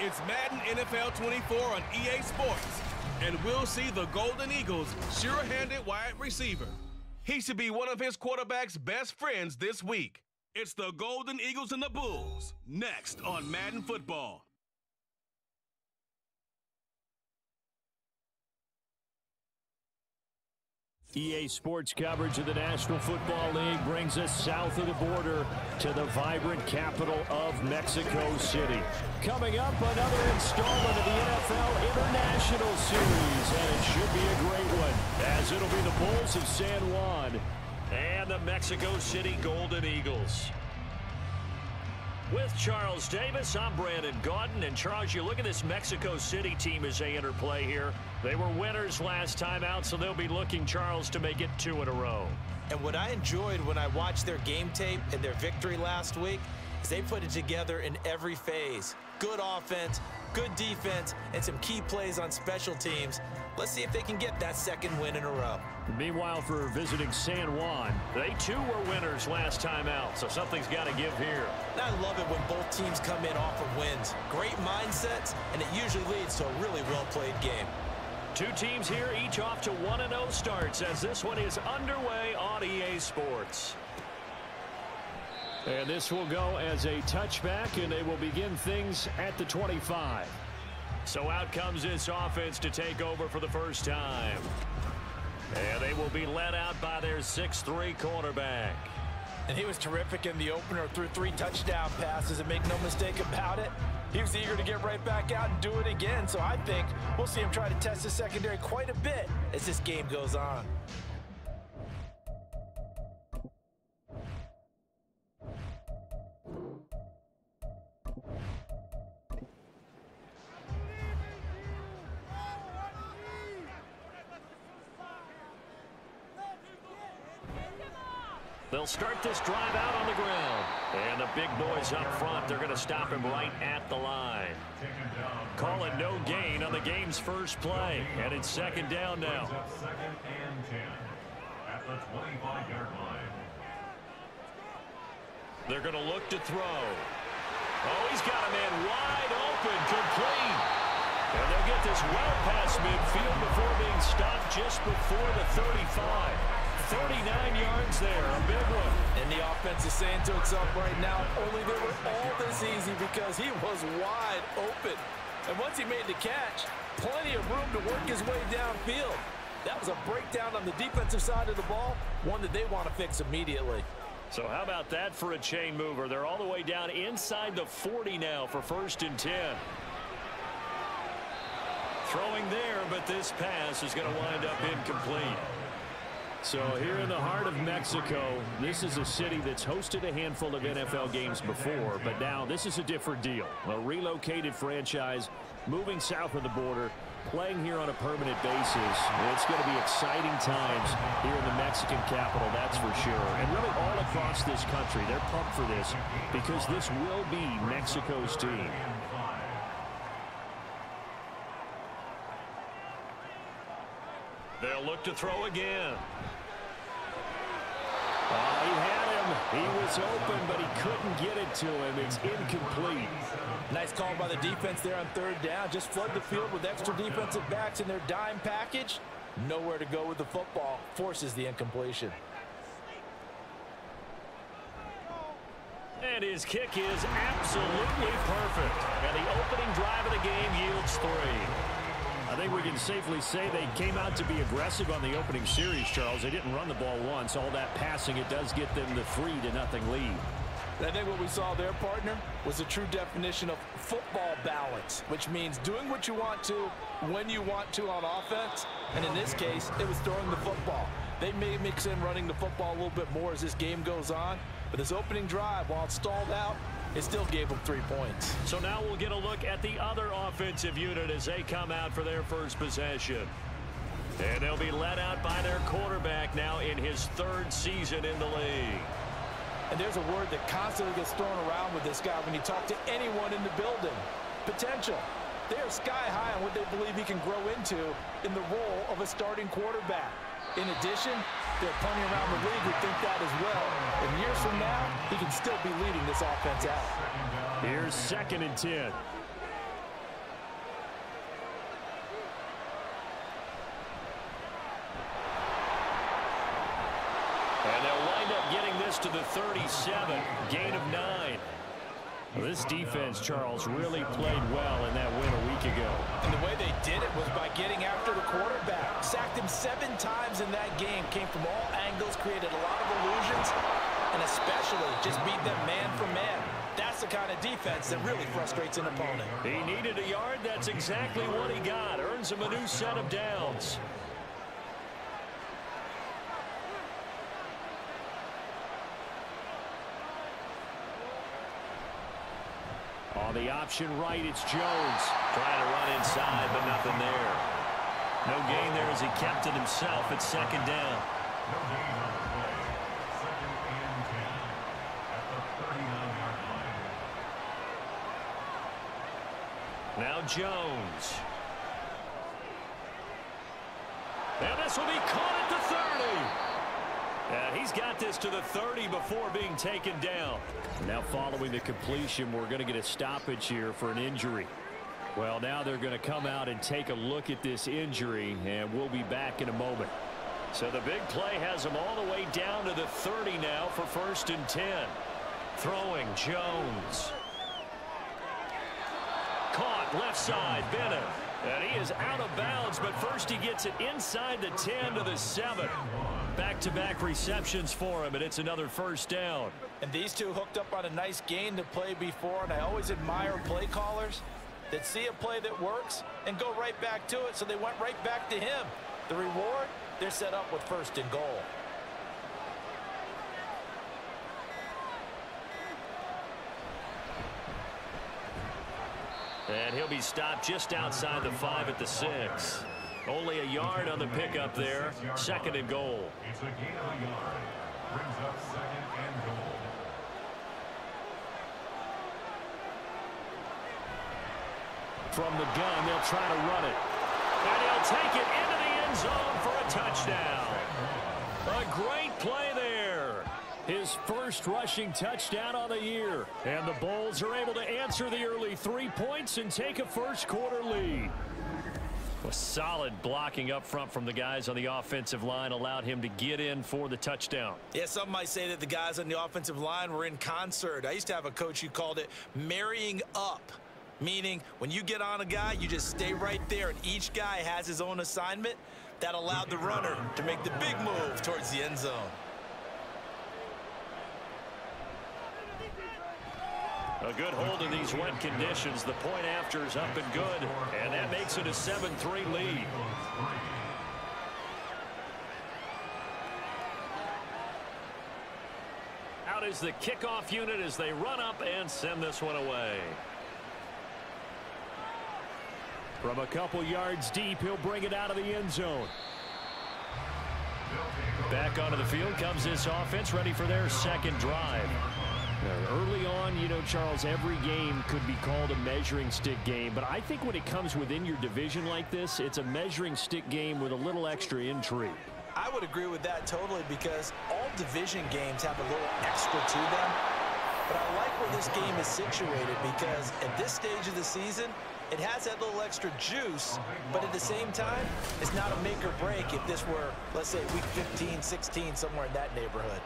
It's Madden NFL 24 on EA Sports, and we'll see the Golden Eagles' sure-handed wide receiver. He should be one of his quarterback's best friends this week. It's the Golden Eagles and the Bulls, next on Madden Football. EA Sports coverage of the National Football League brings us south of the border to the vibrant capital of Mexico City. Coming up, another installment of the NFL International Series, and it should be a great one, as it'll be the Bulls of San Juan and the Mexico City Golden Eagles. With Charles Davis, I'm Brandon Gaudin. And Charles, you look at this Mexico City team as they enter play here. They were winners last time out, so they'll be looking, Charles, to make it 2 in a row. And what I enjoyed when I watched their game tape and their victory last week is they put it together in every phase. Good offense, good defense, and some key plays on special teams. Let's see if they can get that second win in a row. Meanwhile, for visiting San Juan, they too were winners last time out, so something's got to give here. I love it when both teams come in off of wins. Great mindsets, and it usually leads to a really well-played game. Two teams here, each off to 1-0 starts, as this one is underway on EA Sports. And this will go as a touchback, and they will begin things at the 25. So out comes this offense to take over for the first time. And they will be led out by their 6'3" quarterback. And he was terrific in the opener, threw 3 touchdown passes, and make no mistake about it, he was eager to get right back out and do it again. So I think we'll see him try to test his secondary quite a bit as this game goes on. They'll start this drive out on the ground. And the big boys up front, they're going to stop him right at the line. Calling no gain on the game's first play. And it's 2nd down now. Second and 10 at the 25-yard line. They're going to look to throw. Oh, he's got a man wide open, complete. And they'll get this well past midfield before being stopped just before the 35. 39 yards there, a big one. And the offense is saying to itself right now, only they were all this easy because he was wide open. And once he made the catch, plenty of room to work his way downfield. That was a breakdown on the defensive side of the ball, one that they want to fix immediately. So how about that for a chain mover? They're all the way down inside the 40 now for 1st and 10. Throwing there, but this pass is going to wind up incomplete. So here in the heart of Mexico, this is a city that's hosted a handful of NFL games before, but now this is a different deal. A relocated franchise moving south of the border, playing here on a permanent basis. It's going to be exciting times here in the Mexican capital, that's for sure. And really all across this country, they're pumped for this because this will be Mexico's team. They'll look to throw again. He had him. He was open, but he couldn't get it to him. It's incomplete. Nice call by the defense there on 3rd down. Just flood the field with extra defensive backs in their dime package. Nowhere to go with the football. Forces the incompletion. And his kick is absolutely perfect. And the opening drive of the game yields 3. I think we can safely say they came out to be aggressive on the opening series, Charles. They didn't run the ball once. All that passing, it does get them the 3-0 lead. I think what we saw there, partner, was a true definition of football balance, which means doing what you want to when you want to on offense. And in this case, it was throwing the football. They may mix in running the football a little bit more as this game goes on. But this opening drive, while it stalled out, it still gave them 3 points. So now we'll get a look at the other offensive unit as they come out for their first possession. And they'll be led out by their quarterback now in his 3rd season in the league. And there's a word that constantly gets thrown around with this guy when you talk to anyone in the building. Potential. They're sky high on what they believe he can grow into in the role of a starting quarterback. In addition, there are plenty around the league who think that as well. And years from now, he can still be leading this offense out. Here's 2nd and 10. 37, gain of 9. Well, this defense, Charles, really played well in that win a week ago. And the way they did it was by getting after the quarterback. Sacked him 7 times in that game. Came from all angles, created a lot of illusions, and especially just beat them man for man. That's the kind of defense that really frustrates an opponent. He needed a yard. That's exactly what he got. Earns him a new set of downs. On the option right, it's Jones. Trying to run inside, but nothing there. No gain there as he kept it himself at second down. No gain on the play. 2nd and 10 at the 39-yard line. Now Jones. And this will be caught at the 30. And he's got this to the 30 before being taken down. Now following the completion, we're going to get a stoppage here for an injury. Well, now they're going to come out and take a look at this injury, and we'll be back in a moment. So the big play has them all the way down to the 30 now for 1st and 10. Throwing Jones. Caught left side, Bennett. And he is out of bounds, but first he gets it inside the 10 to the 7. Back-to-back receptions for him, and it's another 1st down. And these two hooked up on a nice gain to play before, and I always admire play callers that see a play that works and go right back to it, so they went right back to him. The reward, they're set up with 1st and goal. And he'll be stopped just outside the 5 at the 6. Only a yard on the pickup there. 2nd and goal. It's a gain of a yard. Brings up 2nd and goal. From the gun, they'll try to run it. And he'll take it into the end zone for a touchdown. A great play there. His 1st rushing touchdown on the year. And the Bulls are able to answer the early 3 points and take a 1st quarter lead. A solid blocking up front from the guys on the offensive line allowed him to get in for the touchdown. Yeah, some might say that the guys on the offensive line were in concert. I used to have a coach who called it marrying up, meaning when you get on a guy, you just stay right there, and each guy has his own assignment. That allowed the runner to make the big move towards the end zone. A good hold in these wet conditions. The point after is up and good, and that makes it a 7-3 lead. Out is the kickoff unit as they run up and send this one away. From a couple yards deep, he'll bring it out of the end zone. Back onto the field comes this offense, ready for their 2nd drive. Early on, you know, Charles, every game could be called a measuring stick game, but I think when it comes within your division like this, it's a measuring stick game with a little extra intrigue. I would agree with that totally, because all division games have a little extra to them. But I like where this game is situated, because at this stage of the season, it has that little extra juice, but at the same time, it's not a make or break if this were, let's say, week 15, 16, somewhere in that neighborhood.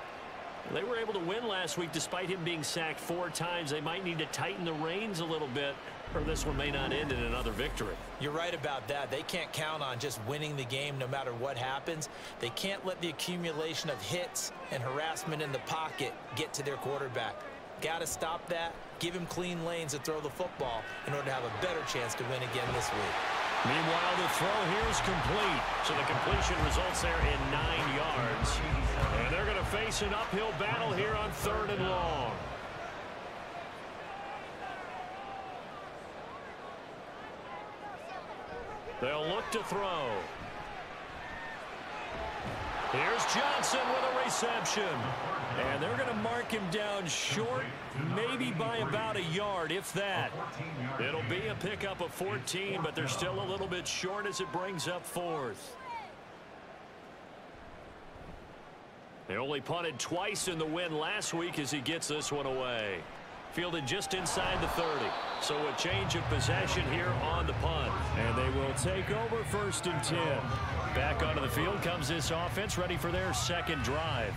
They were able to win last week despite him being sacked 4 times. They might need to tighten the reins a little bit, or this one may not end in another victory. You're right about that. They can't count on just winning the game no matter what happens. They can't let the accumulation of hits and harassment in the pocket get to their quarterback. Got to stop that, give him clean lanes to throw the football in order to have a better chance to win again this week. Meanwhile, the throw here is complete. So the completion results there in 9 yards. And they're going to face an uphill battle here on 3rd and long. They'll look to throw. Here's Johnson with a reception. And they're going to mark him down short, maybe by about a yard, if that. It'll be a pickup of 14, but they're still a little bit short as it brings up 4th. They only punted twice in the win last week as he gets this one away. Fielded just inside the 30. So a change of possession here on the punt. And they will take over 1st and 10. Back onto the field comes this offense, ready for their 2nd drive.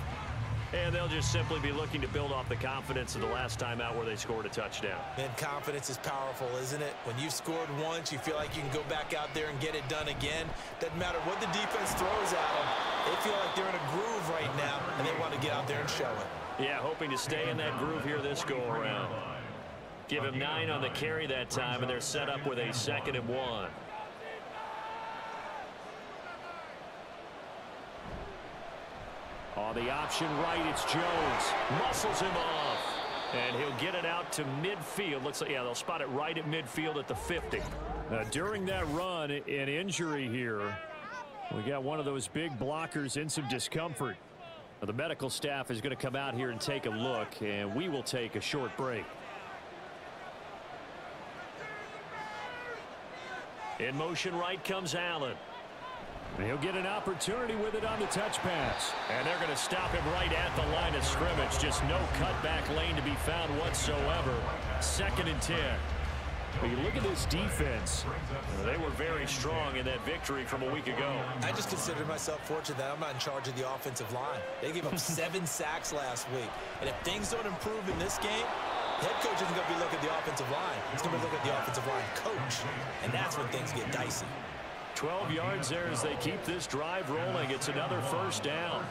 And they'll just simply be looking to build off the confidence of the last time out where they scored a touchdown. And confidence is powerful, isn't it? When you've scored once, you feel like you can go back out there and get it done again. Doesn't matter what the defense throws at them. They feel like they're in a groove right now, and they want to get out there and show it. Yeah, hoping to stay in that groove here this go-around. Give him 9 on the carry that time, and they're set up with a 2nd and 1. On the option right, it's Jones. Muscles him off. And he'll get it out to midfield. Looks like, yeah, they'll spot it right at midfield at the 50. During that run, an injury here. We got one of those big blockers in some discomfort. Now, the medical staff is going to come out here and take a look, and we will take a short break. In motion right comes Allen. And he'll get an opportunity with it on the touch pass. And they're going to stop him right at the line of scrimmage. Just no cutback lane to be found whatsoever. 2nd and 10. But you look at this defense. They were very strong in that victory from a week ago. I just consider myself fortunate that I'm not in charge of the offensive line. They gave up 7 sacks last week. And if things don't improve in this game, head coach isn't going to be looking at the offensive line. He's going to be looking at the offensive line coach. And that's when things get dicey. 12 yards there as they keep this drive rolling. It's another 1st down.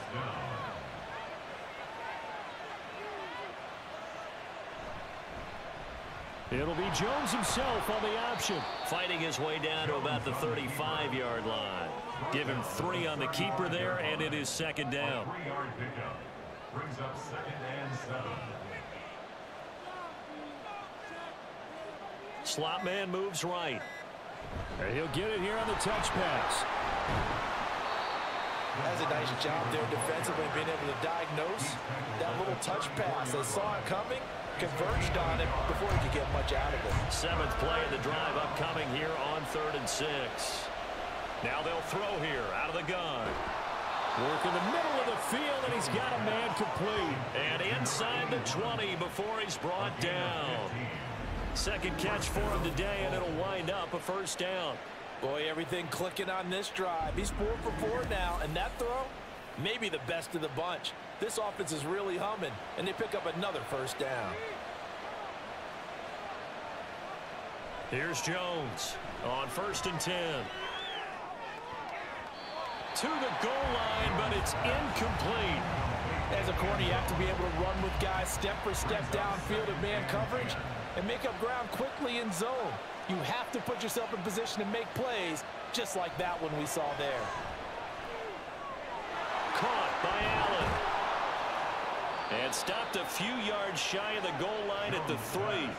It'll be Jones himself on the option. Fighting his way down to about the 35-yard line. Give him 3 on the keeper there, and it is 2nd down. 3-yard pickup. Brings up 2nd and 7. Slot man moves right. And he'll get it here on the touch pass. That's a nice job there defensively, being able to diagnose that little touch pass. They saw it coming, converged on it before he could get much out of it. 7th play of the drive upcoming here on 3rd and 6. Now they'll throw here out of the gun. Work in the middle of the field, and he's got a man complete. And inside the 20 before he's brought down. 2nd catch for him today, and it'll wind up a 1st down. Boy, everything clicking on this drive. He's 4 for 4 now, and that throw, maybe the best of the bunch. This offense is really humming, and they pick up another 1st down. Here's Jones on 1st and 10. To the goal line, but it's incomplete. As a corner, you have to be able to run with guys step for step downfield in man coverage and make up ground quickly in zone. You have to put yourself in position to make plays, just like that one we saw there. Caught by Allen. And stopped a few yards shy of the goal line at the 3.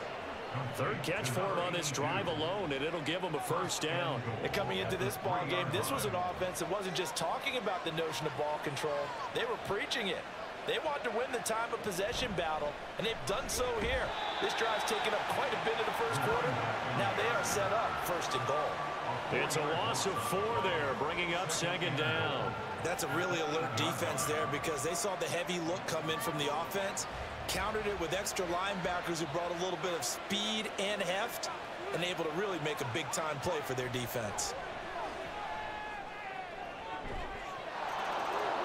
3rd catch for him on this drive alone, and it'll give him a 1st down. And coming into this ball game, this was an offense that wasn't just talking about the notion of ball control. They were preaching it. They want to win the time of possession battle, and they've done so here. This drive's taken up quite a bit in the 1st quarter. Now they are set up 1st and goal. It's a loss of 4 there, bringing up 2nd down. That's a really alert defense there because they saw the heavy look come in from the offense, countered it with extra linebackers who brought a little bit of speed and heft, and able to really make a big-time play for their defense.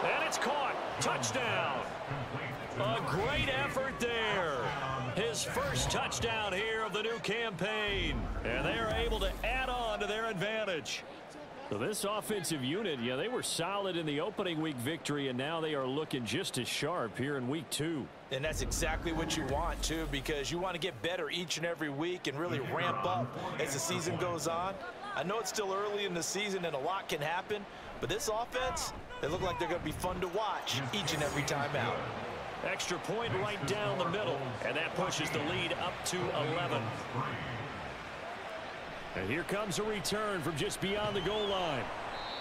And it's caught. Touchdown. A great effort there. His 1st touchdown here of the new campaign. And they are able to add on to their advantage. So this offensive unit, yeah, they were solid in the opening week victory, and now they are looking just as sharp here in week 2. And that's exactly what you want, too, because you want to get better each and every week and really ramp up as the season goes on. I know it's still early in the season and a lot can happen, but this offense, they look like they're going to be fun to watch each and every time out. Extra point right down the middle, and that pushes the lead up to 11. And here comes a return from just beyond the goal line.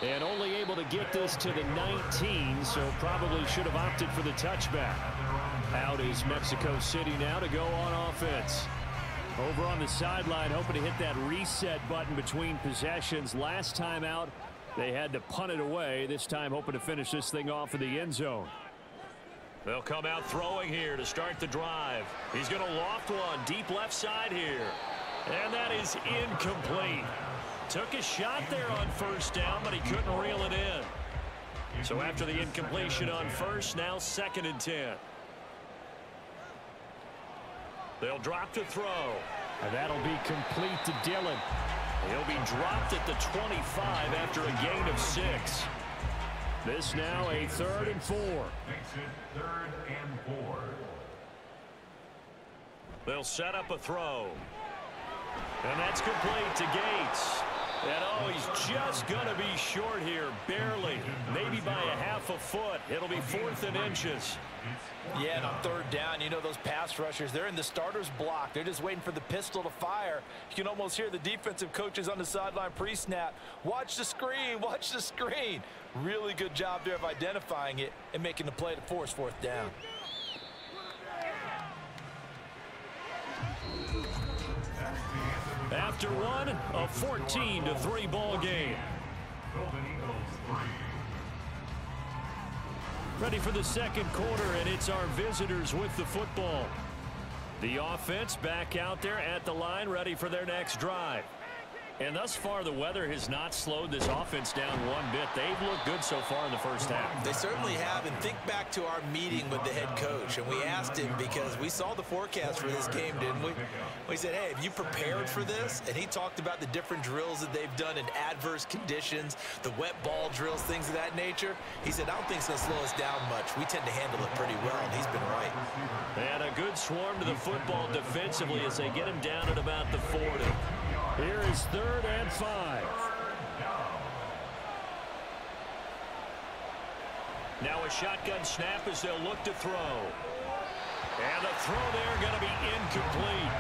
And only able to get this to the 19, so probably should have opted for the touchback. Out is Mexico City now to go on offense. Over on the sideline, hoping to hit that reset button between possessions. Last time out, they had to punt it away. This time hoping to finish this thing off in the end zone. They'll come out throwing here to start the drive. He's going to loft one deep left side here. And that is incomplete. Took a shot there on 1st down, but he couldn't reel it in. So after the incompletion on first, now 2nd and 10. They'll drop to throw. And that'll be complete to Dillon. He'll be dropped at the 25 after a gain of 6. This now a 3rd and 4. Makes it 3rd and 4. They'll set up a throw. And that's complete to Gates. And oh, he's just going to be short here, barely. Maybe by a half a foot. It'll be 4th and inches. Yeah, and on 3rd down, you know those pass rushers, they're in the starter's block. They're just waiting for the pistol to fire. You can almost hear the defensive coaches on the sideline pre-snap. Watch the screen, watch the screen. Really good job there of identifying it and making the play to force 4th down. After one, a 14-3 ball game. Ready for the 2nd quarter, and it's our visitors with the football. The offense back out there at the line, ready for their next drive. And thus far, the weather has not slowed this offense down one bit. They've looked good so far in the first half. They certainly have, and think back to our meeting with the head coach, and we asked him because we saw the forecast for this game, didn't we? We said, hey, have you prepared for this? And he talked about the different drills that they've done in adverse conditions, the wet ball drills, things of that nature. He said, I don't think it's going to slow us down much. We tend to handle it pretty well, and he's been right. And a good swarm to the football defensively as they get him down at about the 40. Here is 3rd and 5. Now a shotgun snap as they'll look to throw. And the throw there going to be incomplete.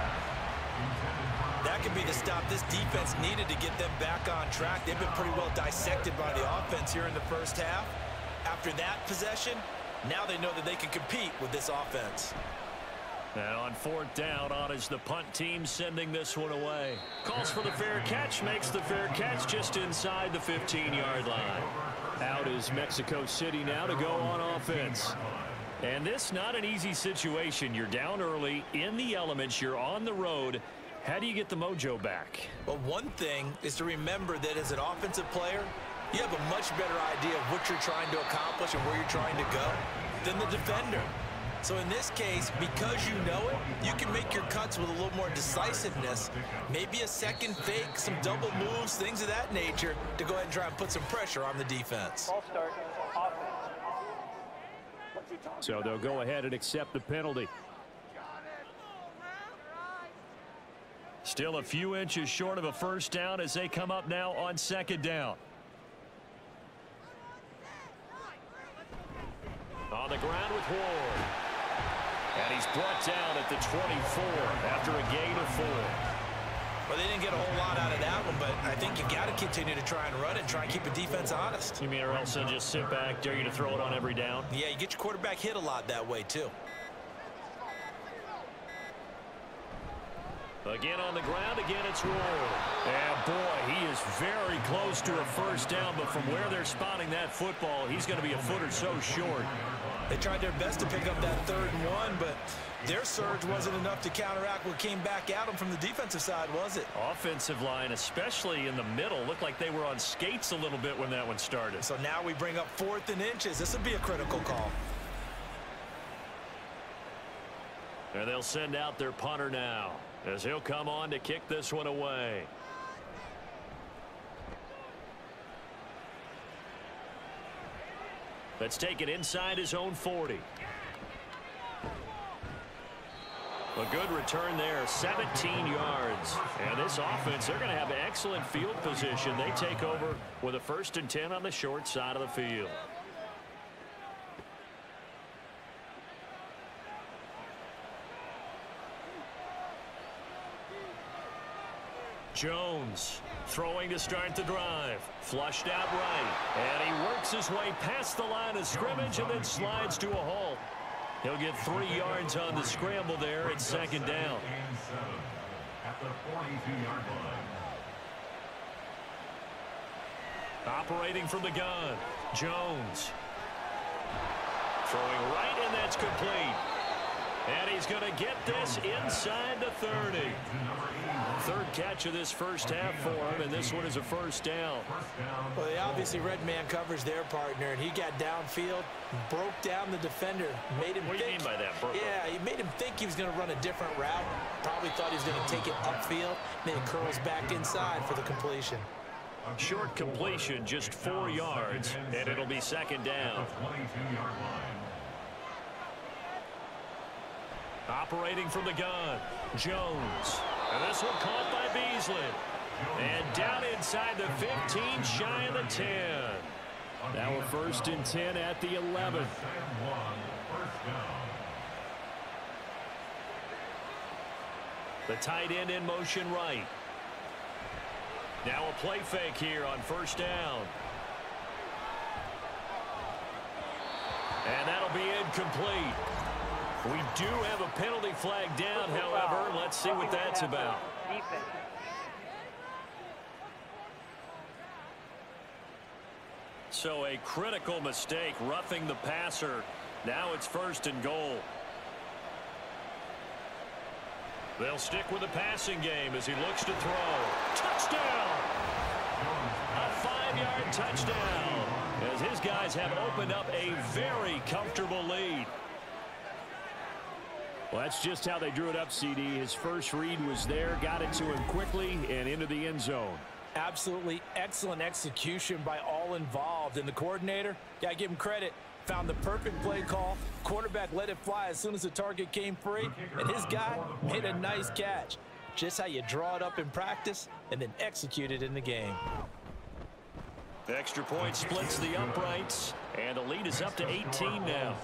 That could be the stop this defense needed to get them back on track. They've been pretty well dissected by the offense here in the first half. After that possession, now they know that they can compete with this offense. And on 4th down, on is the punt team sending this one away. Calls for the fair catch, makes the fair catch just inside the 15-yard line. Out is Mexico City now to go on offense. And this not an easy situation. You're down early, in the elements, you're on the road. How do you get the mojo back? Well, one thing is to remember that as an offensive player, you have a much better idea of what you're trying to accomplish and where you're trying to go than the defender. So in this case, because you know it, you can make your cuts with a little more decisiveness. Maybe a second fake, some double moves, things of that nature to go ahead and try and put some pressure on the defense. So they'll go ahead and accept the penalty. Still a few inches short of a 1st down as they come up now on 2nd down. On the ground with Ward. And he's brought down at the 24 after a gain of 4. Well, they didn't get a whole lot out of that one, but I think you've got to continue to try and run and try and keep the defense honest. You mean or else they'll just sit back, dare you to throw it on every down? Yeah, you get your quarterback hit a lot that way, too. Again on the ground, again it's Ward. And boy, he is very close to a 1st down, but from where they're spotting that football, he's going to be a foot or so short. They tried their best to pick up that 3rd and 1, but their surge wasn't enough to counteract what came back at them from the defensive side, was it? Offensive line, especially in the middle, looked like they were on skates a little bit when that one started. So now we bring up 4th and inches. This would be a critical call. And they'll send out their punter now as he'll come on to kick this one away. Let's take it inside his own 40. A good return there, 17 yards. And this offense, they're going to have excellent field position. They take over with a 1st and 10 on the short side of the field. Jones throwing to start the drive. Flushed out right. And he works his way past the line of scrimmage and then slides to a halt. He'll get 3 yards on the scramble there at 2nd down. At the 42-yard line. Operating from the gun, Jones. Throwing right, and that's complete. And he's going to get this inside the 30. Third catch of this first half for him, and this one is a first down. Well, they obviously red man coverage their partner, and he got downfield, broke down the defender, made him What do you mean by that, Burko? Yeah, he made him think he was going to run a different route. Probably thought he was going to take it upfield, then it curls back inside for the completion. Short completion, just 4 yards, and it'll be second down. Operating from the gun, Jones. And this one caught by Beasley. And down inside the 15, shy of the 10. Now a first and 10 at the 11. The tight end in motion right. Now a play fake here on first down. And that'll be incomplete. We do have a penalty flag down, however. Let's see what that's about. So a critical mistake, roughing the passer. Now it's first and goal. They'll stick with the passing game as he looks to throw. Touchdown! A 5-yard touchdown as his guys have opened up a very comfortable lead. Well, that's just how they drew it up, CD. His first read was there, got it to him quickly, and into the end zone. Absolutely excellent execution by all involved. And the coordinator, got to give him credit, found the perfect play call. Quarterback let it fly as soon as the target came free, and his guy made a nice catch. Just how you draw it up in practice and then execute it in the game. The extra point splits the uprights, and the lead is up to 18 now.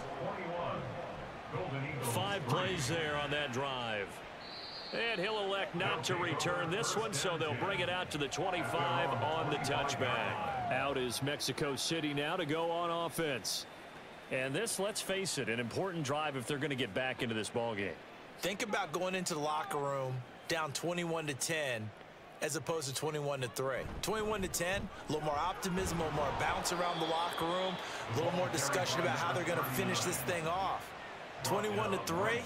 5 plays there on that drive. And he'll elect not to return this one, so they'll bring it out to the 25 on the touchback. Out is Mexico City now to go on offense. And this, let's face it, an important drive if they're going to get back into this ballgame. Think about going into the locker room down 21-10 as opposed to 21-3. 21-10, a little more optimism, a little more bounce around the locker room, a little more discussion about how they're going to finish this thing off. 21-3,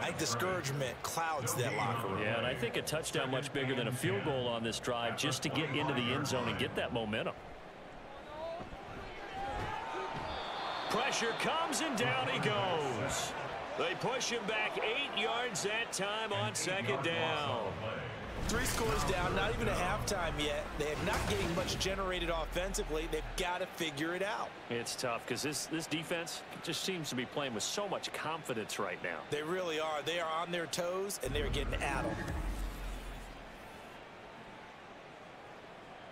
I think discouragement clouds that locker room. Yeah, and I think a touchdown much bigger than a field goal on this drive just to get into the end zone and get that momentum. Pressure comes and down he goes. They push him back 8 yards that time on second down. 3 scores down, not even a halftime yet. They are not getting much generated offensively. They've got to figure it out. It's tough because this defense just seems to be playing with so much confidence right now. They really are. They are on their toes, and they're getting addled.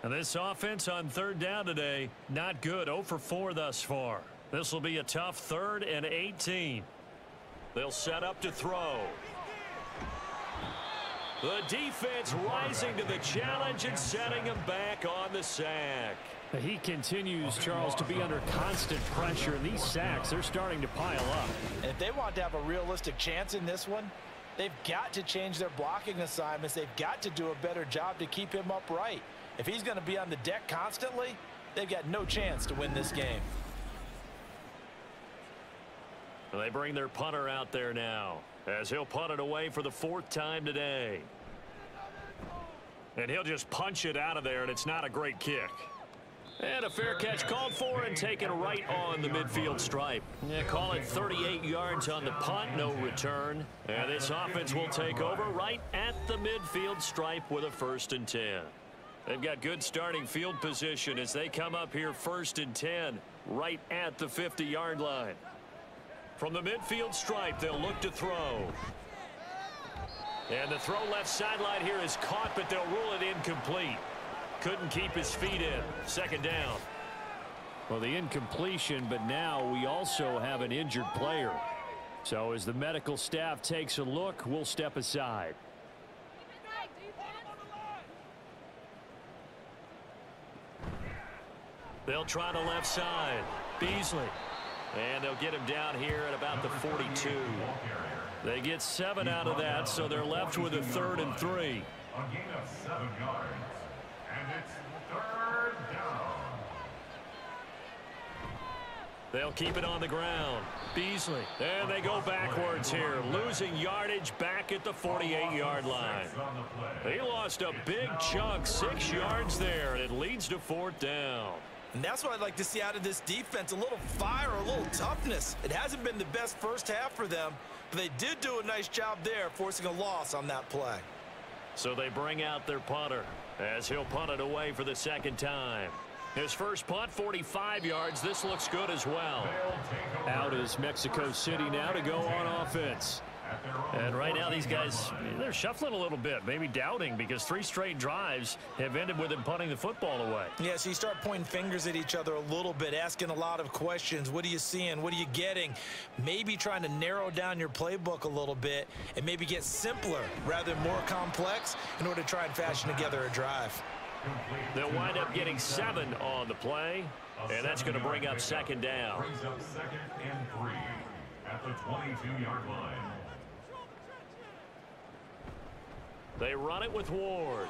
And this offense on third down today, not good. 0 for 4 thus far. This will be a tough 3rd and 18. They'll set up to throw. The defense rising to the challenge and setting him back on the sack. He continues, Charles, to be under constant pressure, and these sacks, they're starting to pile up. And if they want to have a realistic chance in this one, they've got to change their blocking assignments. They've got to do a better job to keep him upright. If he's going to be on the deck constantly, they've got no chance to win this game. They bring their punter out there now, as he'll punt it away for the 4th time today. And he'll just punch it out of there, and it's not a great kick. And a fair catch called for and taken right on the midfield stripe. Yeah, call it 38 yards on the punt, no return. And this offense will take over right at the midfield stripe with a 1st and 10. They've got good starting field position as they come up here 1st and 10 right at the 50-yard line. From the midfield stripe, they'll look to throw. And the throw left sideline here is caught, but they'll rule it incomplete. Couldn't keep his feet in. 2nd down. Well, the incompletion, but now we also have an injured player. So as the medical staff takes a look, we'll step aside. They'll try the left side. Beasley. And they'll get him down here at about the 42. They get 7 out of that, so they're left with a 3rd and 3. A gain of 7 yards. And it's 3rd down. They'll keep it on the ground. Beasley. And they go backwards here, losing yardage back at the 48-yard line. He lost a big chunk, 6 yards there, and it leads to 4th down. And that's what I'd like to see out of this defense, a little fire, a little toughness. It hasn't been the best first half for them, but they did do a nice job there, forcing a loss on that play. So they bring out their punter as he'll punt it away for the 2nd time. His first punt, 45 yards. This looks good as well. Out is Mexico City now to go on offense. And right now these guys, they're shuffling a little bit, maybe doubting, because 3 straight drives have ended with them punting the football away. Yeah, so you start pointing fingers at each other a little bit, asking a lot of questions. What are you seeing? What are you getting? Maybe trying to narrow down your playbook a little bit and maybe get simpler rather than more complex in order to try and fashion together a drive. They'll wind up getting 7 on the play, and that's going to bring up 2nd down. Brings up 2nd and 3 at the 22-yard line. They run it with Ward.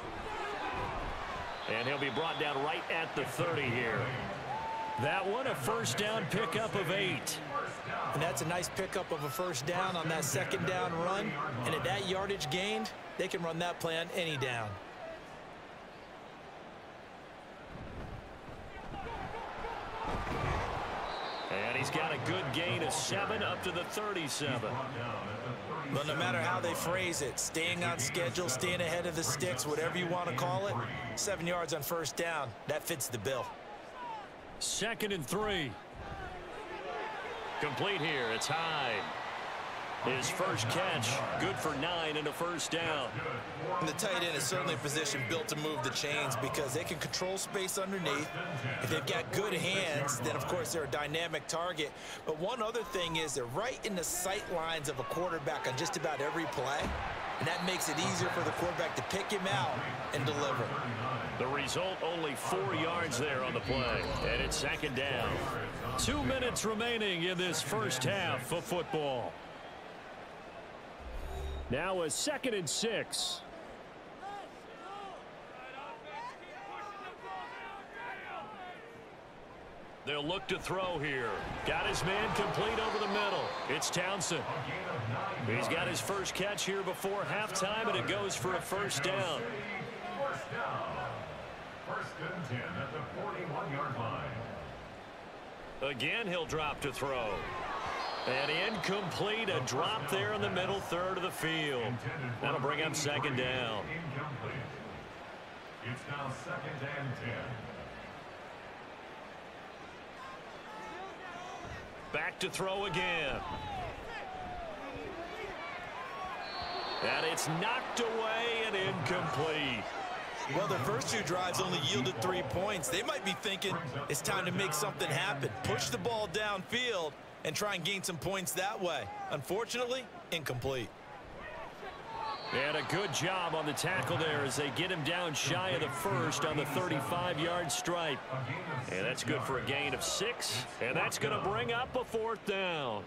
And he'll be brought down right at the 30 here. That one, a 1st down pickup of 8. And that's a nice pickup of a 1st down on that 2nd down run. And at that yardage gained, they can run that play on any down. And he's got a good gain of 7 up to the 37. But no matter how they phrase it, staying on schedule, staying ahead of the sticks, whatever you want to call it, 7 yards on 1st down, that fits the bill. 2nd and 3. Complete here. It's Hyde. His first catch, good for 9 and a 1st down. And the tight end is certainly a position built to move the chains because they can control space underneath. If they've got good hands, then of course they're a dynamic target. But one other thing is they're right in the sight lines of a quarterback on just about every play. And that makes it easier for the quarterback to pick him out and deliver. The result, only 4 yards there on the play. And it's 2nd down. 2 minutes remaining in this first half of football. Now a 2nd and 6. They'll look to throw here. Got his man complete over the middle. It's Townsend. He's got his first catch here before halftime, and it goes for a 1st down. 1st and 10 at the 41-yard line. Again, he'll drop to throw. And incomplete, a drop there in the middle third of the field. That'll bring up 2nd down. Incomplete. It's now 2nd and 10. Back to throw again. And it's knocked away and incomplete. Well, their first 2 drives only yielded 3 points. They might be thinking it's time to make something happen. Push the ball downfield and try and gain some points that way. Unfortunately, incomplete. And a good job on the tackle there as they get him down shy of the 1st on the 35-yard stripe. And that's good for a gain of 6. And that's going to bring up a 4th down.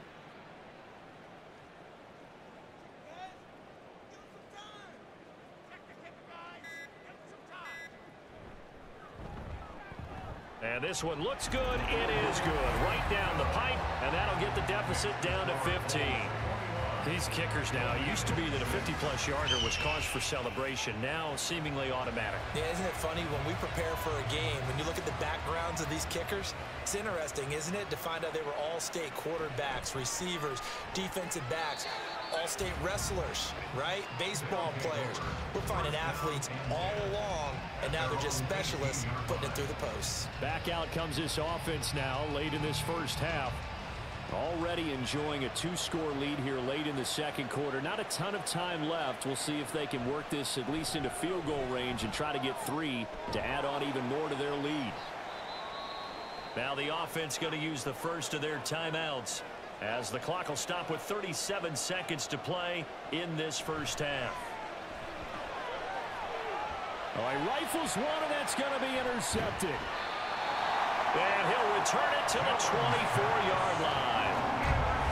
And this one looks good. It is good. Right down the pipe, and that'll get the deficit down to 15. These kickers now, it used to be that a 50-plus yarder was cause for celebration. Now seemingly automatic. Yeah, isn't it funny when we prepare for a game, when you look at the backgrounds of these kickers, it's interesting, isn't it, to find out they were all-state quarterbacks, receivers, defensive backs, all-state wrestlers, right? Baseball players. We're finding athletes all along, and now they're just specialists putting it through the posts. Back out comes this offense now late in this first half. Already enjoying a 2-score lead here late in the 2nd quarter. Not a ton of time left. We'll see if they can work this at least into field goal range and try to get 3 to add on even more to their lead. Now the offense going to use the first of their timeouts as the clock will stop with 37 seconds to play in this first half. Oh, he rifles one, and that's going to be intercepted. And he'll return it to the 24-yard line.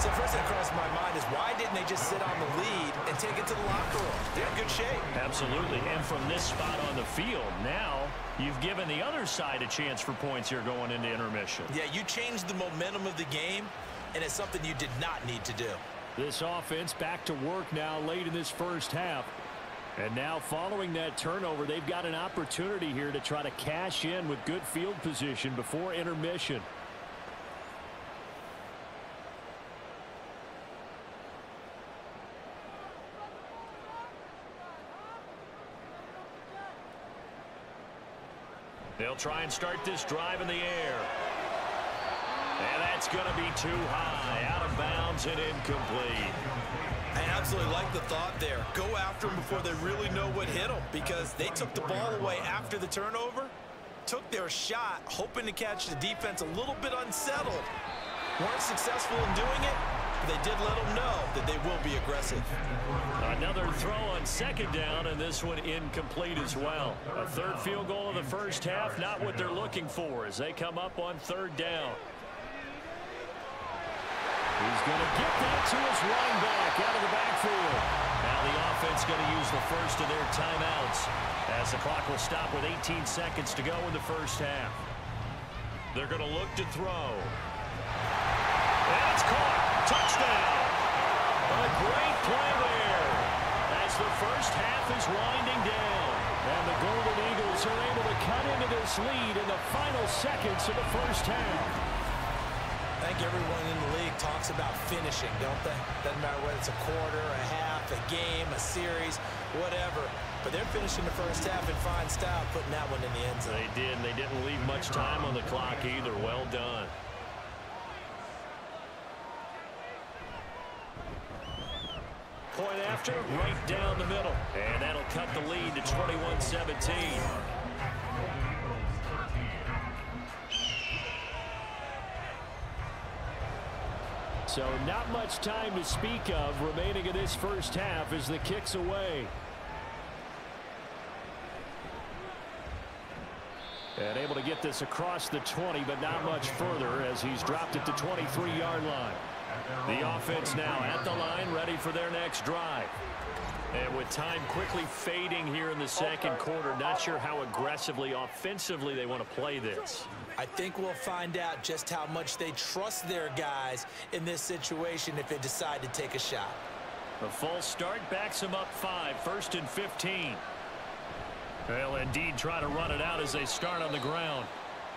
So first thing that crossed my mind is why didn't they just sit on the lead and take it to the locker room? They're in good shape. Absolutely. And from this spot on the field, now you've given the other side a chance for points here going into intermission. Yeah, you changed the momentum of the game, and it's something you did not need to do. This offense back to work now late in this first half. And now following that turnover, they've got an opportunity here to try to cash in with good field position before intermission. They'll try and start this drive in the air. And that's going to be too high, out of bounds and incomplete. I absolutely like the thought there. Go after them before they really know what hit them, because they took the ball away after the turnover, took their shot, hoping to catch the defense a little bit unsettled. Weren't successful in doing it, but they did let them know that they will be aggressive. Another throw on second down, and this one incomplete as well. A third field goal in the first half, not what they're looking for as they come up on third down. He's going to get that to his running back out of the backfield. Now the offense going to use the first of their timeouts as the clock will stop with 18 seconds to go in the first half. They're going to look to throw. And it's caught. Touchdown. A great play there as the first half is winding down. And the Golden Eagles are able to cut into this lead in the final seconds of the first half. I think everyone in the league talks about finishing, don't they? Doesn't matter whether it's a quarter, a half, a game, a series, whatever. But they're finishing the first half in fine style, putting that one in the end zone. They did, and they didn't leave much time on the clock either. Well done. Point after, right down the middle. And that'll cut the lead to 21-17. So not much time to speak of remaining in this first half as the kick's away. And able to get this across the 20, but not much further as he's dropped it to 23-yard line. The offense now at the line, ready for their next drive. And with time quickly fading here in the second quarter, not sure how aggressively, offensively they want to play this. I think we'll find out just how much they trust their guys in this situation if they decide to take a shot. The false start backs them up 5, 1st and 15. They'll indeed try to run it out as they start on the ground.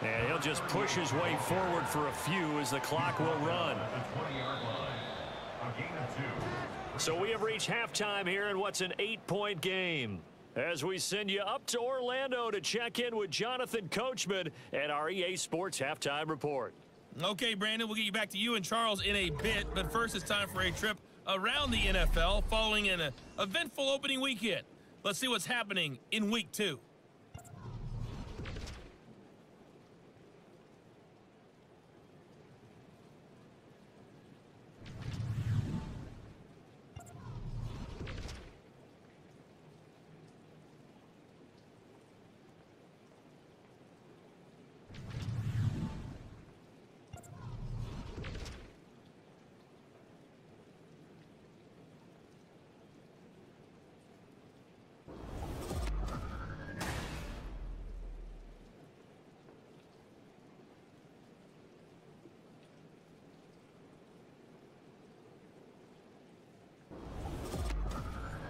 And he'll just push his way forward for a few as the clock will run. So we have reached halftime here in what's an 8-point game. As we send you up to Orlando to check in with Jonathan Coachman and our EA Sports Halftime Report. Okay, Brandon, we'll get you back to you and Charles in a bit, but first it's time for a trip around the NFL following an eventful opening weekend. Let's see what's happening in Week 2.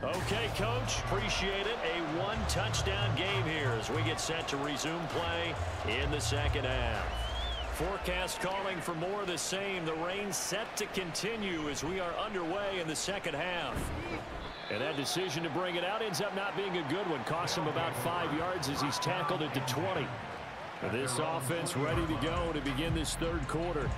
Okay, Coach, appreciate it. A one-touchdown game here as we get set to resume play in the second half. Forecast calling for more of the same. The rain set to continue as we are underway in the second half. And that decision to bring it out ends up not being a good one. Costs him about 5 yards as he's tackled at the 20. This offense ready to go to begin this third quarter.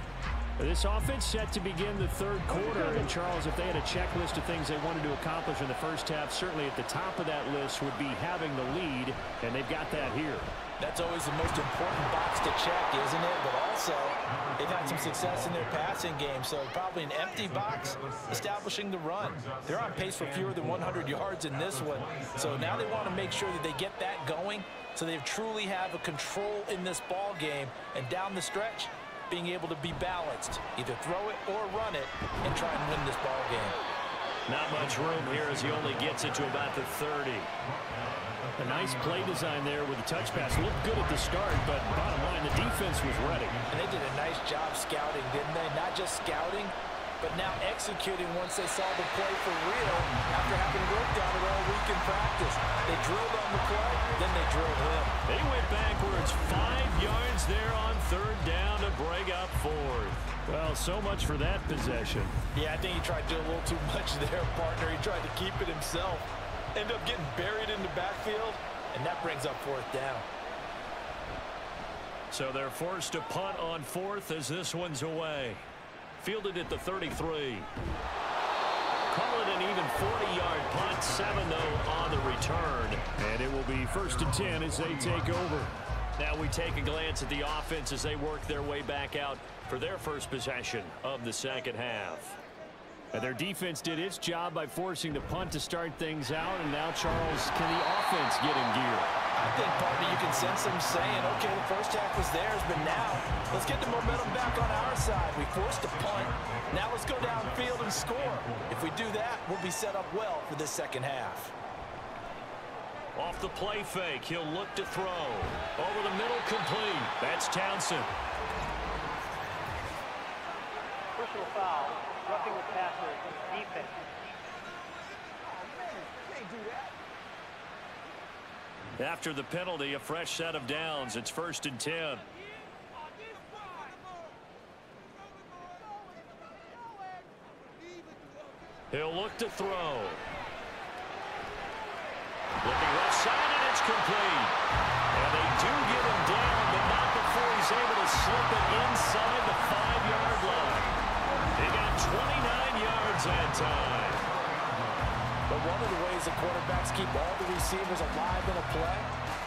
This offense set to begin the third quarter. And, Charles, if they had a checklist of things they wanted to accomplish in the first half, certainly at the top of that list would be having the lead, and they've got that here. That's always the most important box to check, isn't it? But also, they've had some success in their passing game, so probably an empty box establishing the run. They're on pace for fewer than 100 yards in this one, so now they want to make sure that they get that going so they truly have a control in this ball game, and down the stretch, being able to be balanced, either throw it or run it, and try and win this ball game. Not much room here as he only gets it to about the 30. A nice play design there with the touch pass. Looked good at the start, but bottom line, the defense was ready. And they did a nice job scouting, didn't they? Not just scouting, but now executing once they saw the play for real after having worked on it all week in practice. They drilled on the play, then they drilled him. They went backwards 5 yards there on third down to break up fourth. Well, so much for that possession. Yeah, I think he tried to do a little too much there, partner. He tried to keep it himself. End up getting buried in the backfield, and that brings up fourth down. So they're forced to punt on fourth as this one's away. Fielded at the 33. Call it an even 40-yard punt. 7, though, on the return. And it will be 1st and 10 as they take over. Now we take a glance at the offense as they work their way back out for their first possession of the second half. And their defense did its job by forcing the punt to start things out. And now, Charles, can the offense get in gear? I think, partner, you can sense them saying, okay, the first half was theirs, but now let's get the momentum back on our side. We forced a punt. Now let's go downfield and score. If we do that, we'll be set up well for this second half. Off the play fake, he'll look to throw. Over the middle, complete. That's Townsend. Personal foul, roughing the passer, defense. After the penalty, a fresh set of downs. It's 1st and 10. He'll look to throw. Looking left side, and it's complete. And they do get him down, but not before he's able to slip it inside the 5-yard line. They got 29 yards that time. But one of the ways the quarterbacks keep all the receivers alive in a play,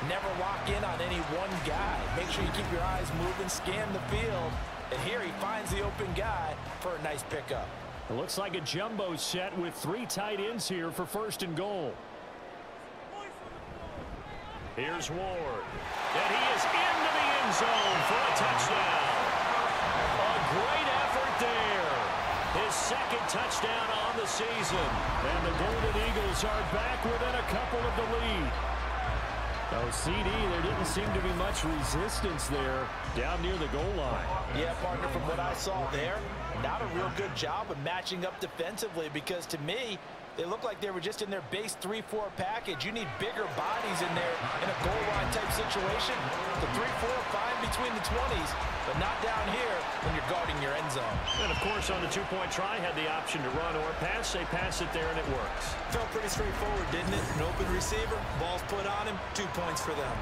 never lock in on any one guy. Make sure you keep your eyes moving, scan the field. And here he finds the open guy for a nice pickup. It looks like a jumbo set with 3 tight ends here for 1st and goal. Here's Ward. And he is into the end zone for a touchdown. A great effort there. His second touchdown on the season. And the Golden Eagles are back within a couple of the lead. Oh, CD, there didn't seem to be much resistance there down near the goal line. Yeah, partner, from what I saw there, not a real good job of matching up defensively, because to me, they look like they were just in their base 3-4 package. You need bigger bodies in there in a goal line type situation. The 3-4 fine between the 20s, but not down here when you're guarding your end zone. And, of course, on the two-point try, had the option to run or pass. They pass it there, and it works. Felt pretty straightforward, didn't it? An open receiver, ball's put on him, 2 points for them.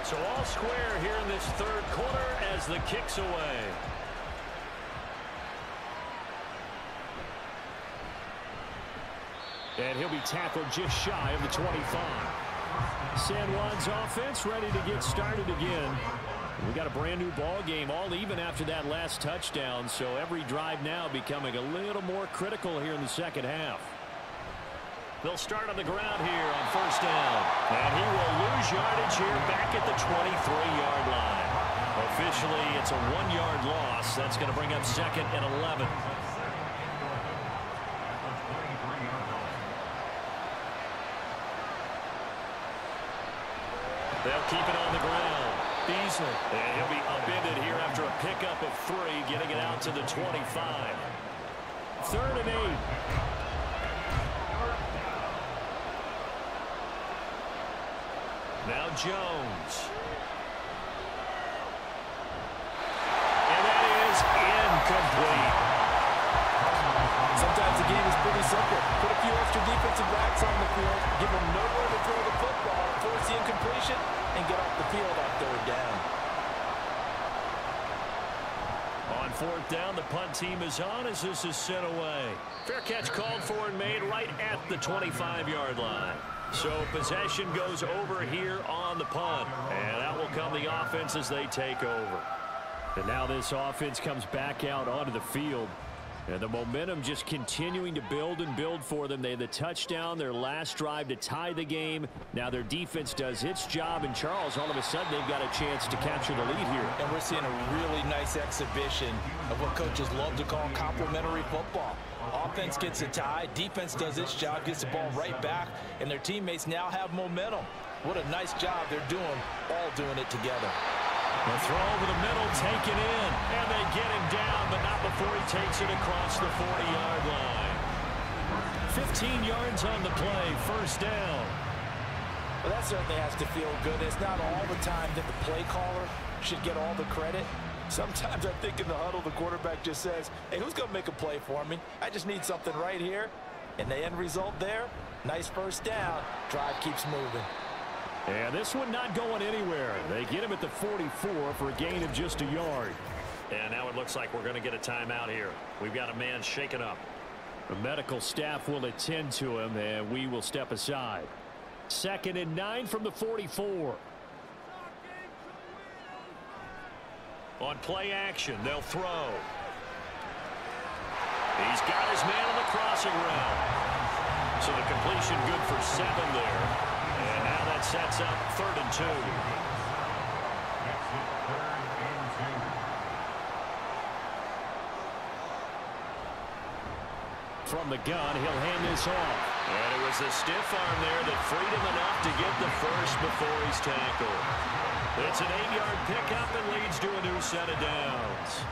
So all square here in this third quarter as the kick's away. And he'll be tackled just shy of the 25. San Juan's offense ready to get started again. We got a brand new ball game, all even after that last touchdown. So every drive now becoming a little more critical here in the second half. They'll start on the ground here on 1st down. And he will lose yardage here back at the 23-yard line. Officially, it's a 1-yard loss. That's going to bring up 2nd and 11. They'll keep it on the ground. Beasley. And he'll be upended here after a pickup of 3, getting it out to the 25. 3rd and 8. Now Jones. And that is incomplete. Sometimes the game is pretty simple. Put a few extra defensive backs on the field, give them nowhere to throw the football, force the incompletion, and get off the field on 3rd down. On 4th down, the punt team is on as this is sent away. Fair catch called for and made right at the 25-yard line. So possession goes over here on the punt. And out will come the offense as they take over. And now this offense comes back out onto the field. And the momentum just continuing to build and build for them. They had the touchdown, their last drive to tie the game. Now their defense does its job, and Charles, all of a sudden, they've got a chance to capture the lead here. And we're seeing a really nice exhibition of what coaches love to call complementary football. Offense gets a tie, defense does its job, gets the ball right back, and their teammates now have momentum. What a nice job they're doing, all doing it together. The throw over the middle, taken in, and they get him down, but not before he takes it across the 40-yard line. 15 yards on the play, first down. Well, that certainly has to feel good. It's not all the time that the play caller should get all the credit. Sometimes I think in the huddle, the quarterback just says, hey, who's going to make a play for me? I just need something right here. And the end result there, nice first down. Drive keeps moving. And this one not going anywhere. They get him at the 44 for a gain of just a yard. And now it looks like we're going to get a timeout here. We've got a man shaken up. The medical staff will attend to him, and we will step aside. 2nd and 9 from the 44. On play action, they'll throw. He's got his man on the crossing route. So the completion good for 7 there. And now that sets up 3rd and 2. From the gun, he'll hand this off. And it was the stiff arm there that freed him enough to get the first before he's tackled. It's an 8-yard pickup and leads to a new set of downs.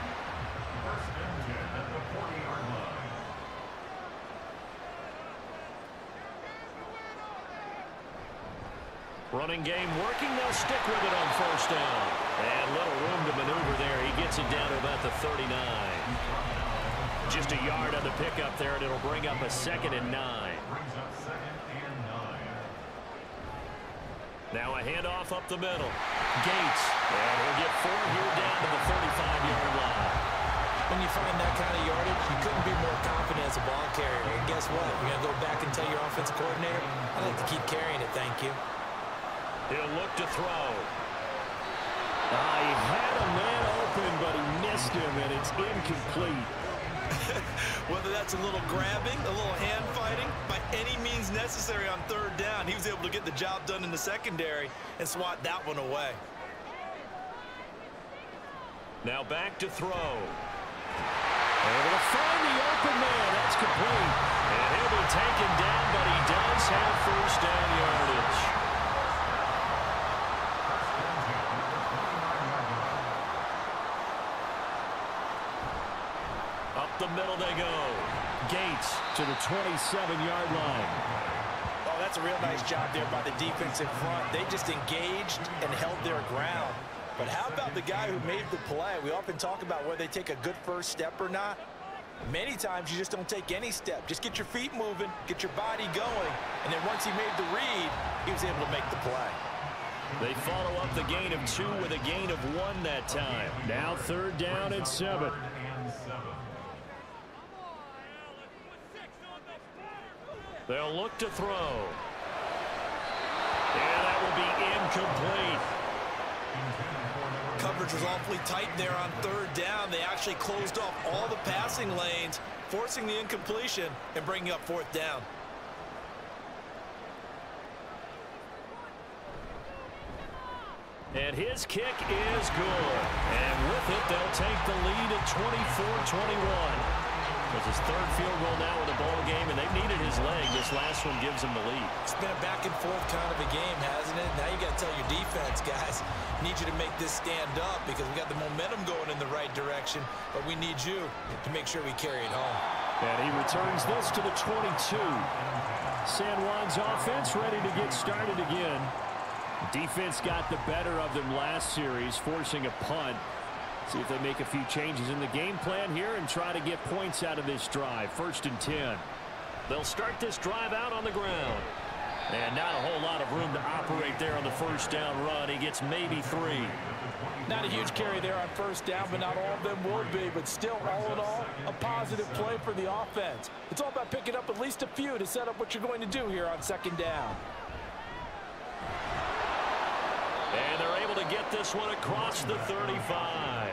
First and 10 at the 40-yard line. Running game working. They'll stick with it on first down. And little room to maneuver there. He gets it down to about the 39. Just a yard on the pickup there, and it'll bring up a 2nd and 9. Brings up 2nd and 9. Now a handoff up the middle. Gates. And he'll get 4 here down to the 35-yard line. When you find that kind of yardage, you couldn't be more confident as a ball carrier. And guess what? You're going to go back and tell your offensive coordinator, I'd like to keep carrying it, thank you. He'll look to throw. He had a man open, but he missed him, and it's incomplete. Whether that's a little grabbing, a little hand fighting, by any means necessary on 3rd down, he was able to get the job done in the secondary and swat that one away. Now back to throw. Able to find the open man. That's complete. And he'll be taken down, but he does have first down yardage. Up the middle they go. Gates to the 27-yard line. Oh, that's a real nice job there by the defense in front. They just engaged and held their ground. But how about the guy who made the play? We often talk about whether they take a good first step or not. Many times you just don't take any step. Just get your feet moving, get your body going, and then once he made the read, he was able to make the play. They follow up the gain of 2 with a gain of 1 that time. Now 3rd down and 7. They'll look to throw. And that will be incomplete. Coverage was awfully tight there on 3rd down. They actually closed off all the passing lanes, forcing the incompletion and bringing up 4th down. And his kick is good. And with it, they'll take the lead at 24-21. It's his 3rd field goal now in the ball game, and they've needed his leg. This last one gives him the lead. It's been a back-and-forth kind of a game, hasn't it? Now you got to tell your defense, guys, need you to make this stand up because we got the momentum going in the right direction, but we need you to make sure we carry it home. And he returns this to the 22. San Juan's offense ready to get started again. Defense got the better of them last series, forcing a punt. See if they make a few changes in the game plan here and try to get points out of this drive. 1st and 10. They'll start this drive out on the ground. And not a whole lot of room to operate there on the first down run. He gets maybe 3. Not a huge carry there on first down, but not all of them will be. But still, all in all, a positive play for the offense. It's all about picking up at least a few to set up what you're going to do here on 2nd down. And they're able to get this one across the 35.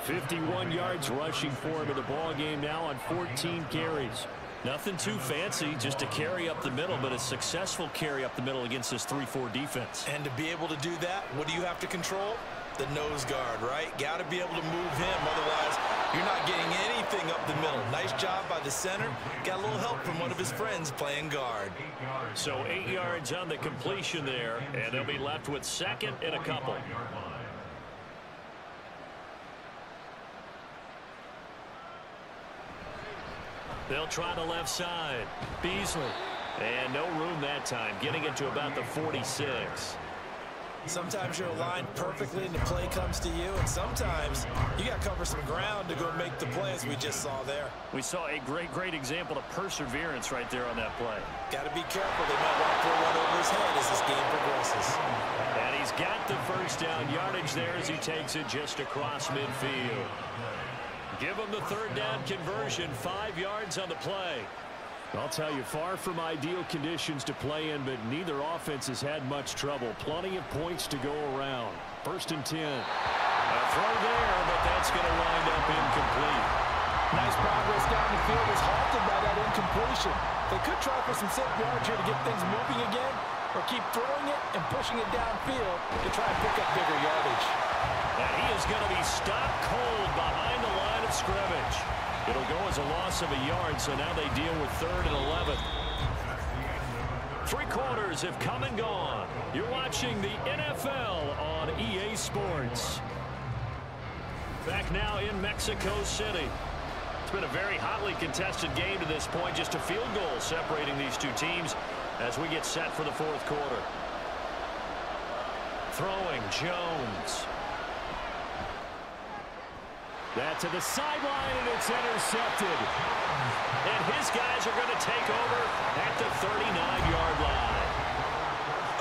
51 yards rushing for him in the ball game now on 14 carries. Nothing too fancy, just a carry up the middle, but a successful carry up the middle against this 3-4 defense. And to be able to do that, what do you have to control? The nose guard, right? Got to be able to move him, otherwise you're not getting anything up the middle. Nice job by the center. Got a little help from one of his friends playing guard. So 8 yards on the completion there, and they'll be left with second and a couple. They'll try the left side. Beasley. And no room that time, getting it to about the 46. Sometimes you're aligned perfectly and the play comes to you, and sometimes you got to cover some ground to go make the play, as we just saw there. We saw a great example of perseverance right there on that play. Got to be careful. They might want to throw one over his head as this game progresses. And he's got the first down yardage there as he takes it just across midfield. Give him the third down conversion, 5 yards on the play. I'll tell you, far from ideal conditions to play in, but neither offense has had much trouble. Plenty of points to go around. 1st and 10. A throw there, but that's going to wind up incomplete. Nice progress down the field was halted by that incompletion. They could try for some safe yards here to get things moving again, or keep throwing it and pushing it downfield to try and pick up bigger yardage. And he is going to be stopped cold behind the line of scrimmage. It'll go as a loss of a yard, so now they deal with 3rd and 11. 3 quarters have come and gone. You're watching the NFL on EA Sports. Back now in Mexico City. It's been a very hotly contested game to this point. Just a field goal separating these two teams as we get set for the 4th quarter. Throwing Jones. That to the sideline, and it's intercepted. And his guys are going to take over at the 39-yard line.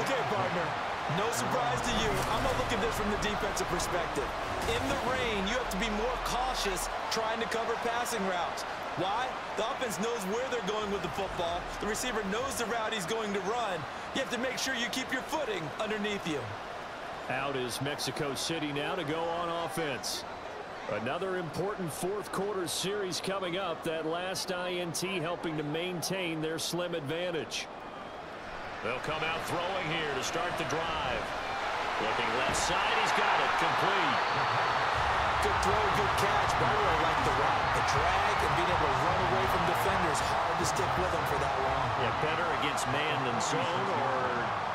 Okay, partner, no surprise to you. I'm going to look at this from the defensive perspective. In the rain, you have to be more cautious trying to cover passing routes. Why? The offense knows where they're going with the football. The receiver knows the route he's going to run. You have to make sure you keep your footing underneath you. Out is Mexico City now to go on offense. Another important 4th quarter series coming up. That last INT helping to maintain their slim advantage. They'll come out throwing here to start the drive. Looking left side, he's got it. Complete. Good throw, good catch. But I really like the route, the drag, and being able to run away from defenders. Hard to stick with them for that long. Yeah, better against man than zone, or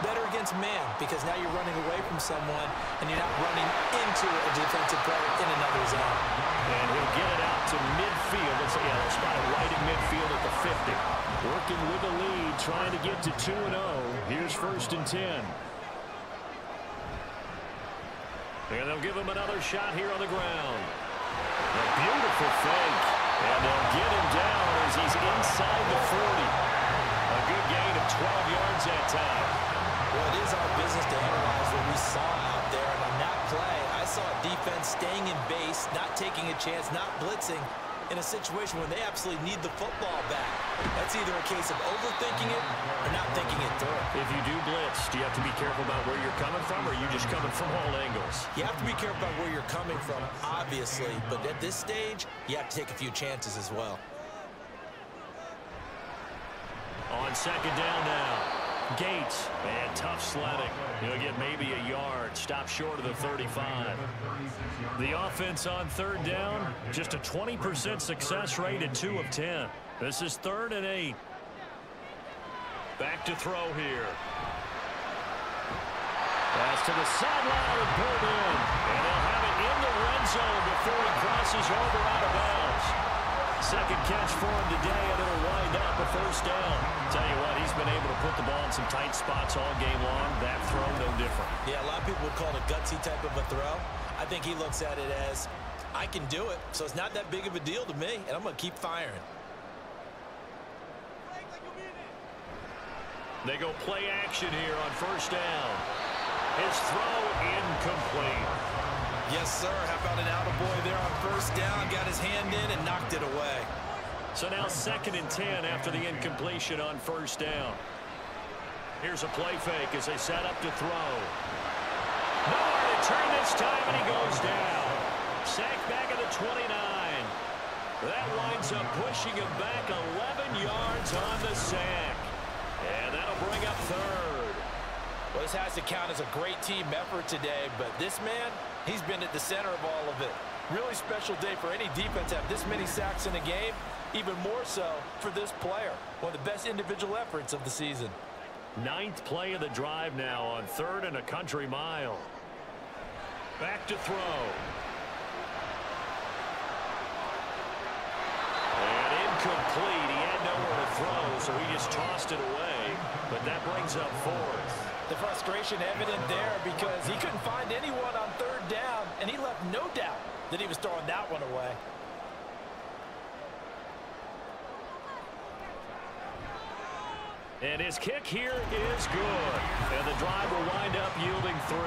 better against man, because now you're running away from someone and you're not running into a defensive player in another zone. And he'll get it out to midfield. Let's say, they'll spot it right in midfield at the 50. Working with the lead, trying to get to 2-0. Here's 1st and 10. And they'll give him another shot here on the ground. A beautiful fake. And they'll get him down as he's inside the 40. A good gain of 12 yards that time. Well, it is our business to analyze what we saw out there. And on that play, I saw a defense staying in base, not taking a chance, not blitzing in a situation when they absolutely need the football back. That's either a case of overthinking it or not thinking it through. If you do blitz, do you have to be careful about where you're coming from, or are you just coming from all angles? You have to be careful about where you're coming from, obviously. But at this stage, you have to take a few chances as well. On 2nd down now. Gates, and tough sledding. He'll get maybe a yard, stop short of the 35. The offense on 3rd down, just a 20% success rate at 2 of 10. This is 3rd and 8. Back to throw here. Pass to the sideline and pulled in. And they'll have it in the red zone before he crosses over out of bounds. Second catch for him today, and it'll wind up a 1st down. Tell you what, he's been able to put the ball in some tight spots all game long. That throw, no different. Yeah, a lot of people would call it a gutsy type of a throw. I think he looks at it as, I can do it, so it's not that big of a deal to me, and I'm going to keep firing. They go play action here on 1st down. His throw incomplete. Yes, sir. How about an attaboy there on 1st down? Got his hand in and knocked it away. So now 2nd and 10 after the incompletion on 1st down. Here's a play fake as they set up to throw. Nowhere to turn this time, and he goes down. Sacked back at the 29. That winds up pushing him back 11 yards on the sack. And that'll bring up third. Well, this has to count as a great team effort today, but this man, he's been at the center of all of it. Really special day for any defense to have this many sacks in a game, even more so for this player. One of the best individual efforts of the season. 9th play of the drive now on 3rd and a country mile. Back to throw. And incomplete. He had nowhere to throw, so he just tossed it away. But that brings up 4th. The frustration evident there because he couldn't find anyone on 3rd down, and he left no doubt that he was throwing that one away. And his kick here is good. And the drive will wind up yielding 3.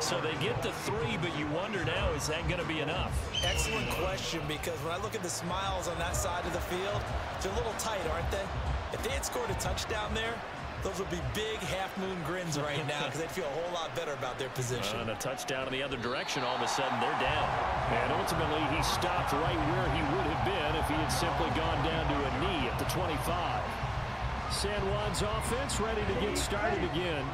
So they get the 3, but you wonder now, is that going to be enough? Excellent question, because when I look at the smiles on that side of the field, they're a little tight, aren't they? If they had scored a touchdown there, those would be big half-moon grins right now because they'd feel a whole lot better about their position. And a touchdown in the other direction, all of a sudden they're down. And ultimately he stopped right where he would have been if he had simply gone down to a knee at the 25. San Juan's offense ready to get started again.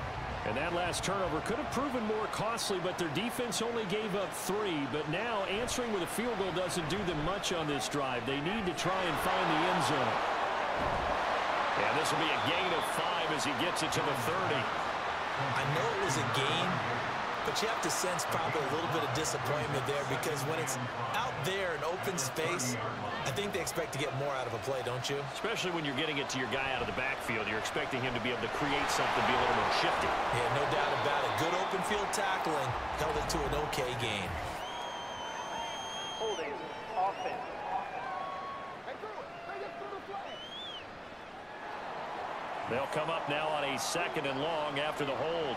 And that last turnover could have proven more costly, but their defense only gave up 3. But now answering with a field goal doesn't do them much on this drive. They need to try and find the end zone. And this will be a gain of 5 as he gets it to the 30. I know it was a gain, but you have to sense probably a little bit of disappointment there because when it's out there in open space, I think they expect to get more out of a play, don't you? Especially when you're getting it to your guy out of the backfield. You're expecting him to be able to create something, be a little more shifty. Yeah, no doubt about it. Good open field tackling held it to an okay gain. Holding offense. They'll come up now on a 2nd and long after the hold.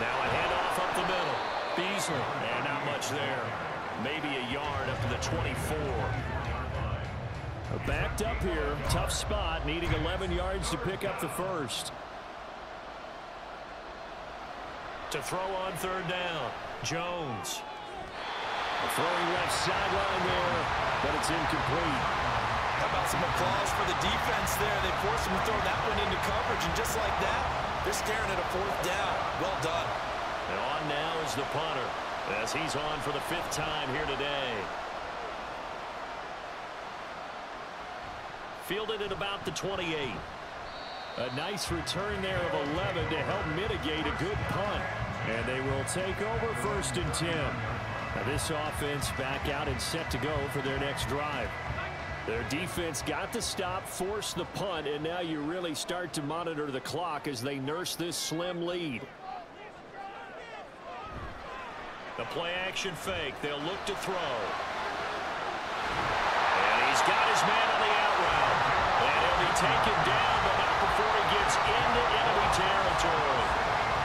Now a handoff up the middle. Beasley, and not much there. Maybe a yard up to the 24. Backed up here, tough spot, needing 11 yards to pick up the first. To throw on 3rd down, Jones. Throwing left sideline there, but it's incomplete. How about some applause for the defense there? They forced him to throw that one into coverage, and just like that, they're staring at a 4th down. Well done. And on now is the punter, as he's on for the 5th time here today. Fielded at about the 28. A nice return there of 11 to help mitigate a good punt. And they will take over 1st and 10. Now this offense back out and set to go for their next drive. Their defense got the stop, forced the punt, and now you really start to monitor the clock as they nurse this slim lead. The play action fake. They'll look to throw. And he's got his man on the out route. And he'll be taken down, but not before he gets into enemy territory.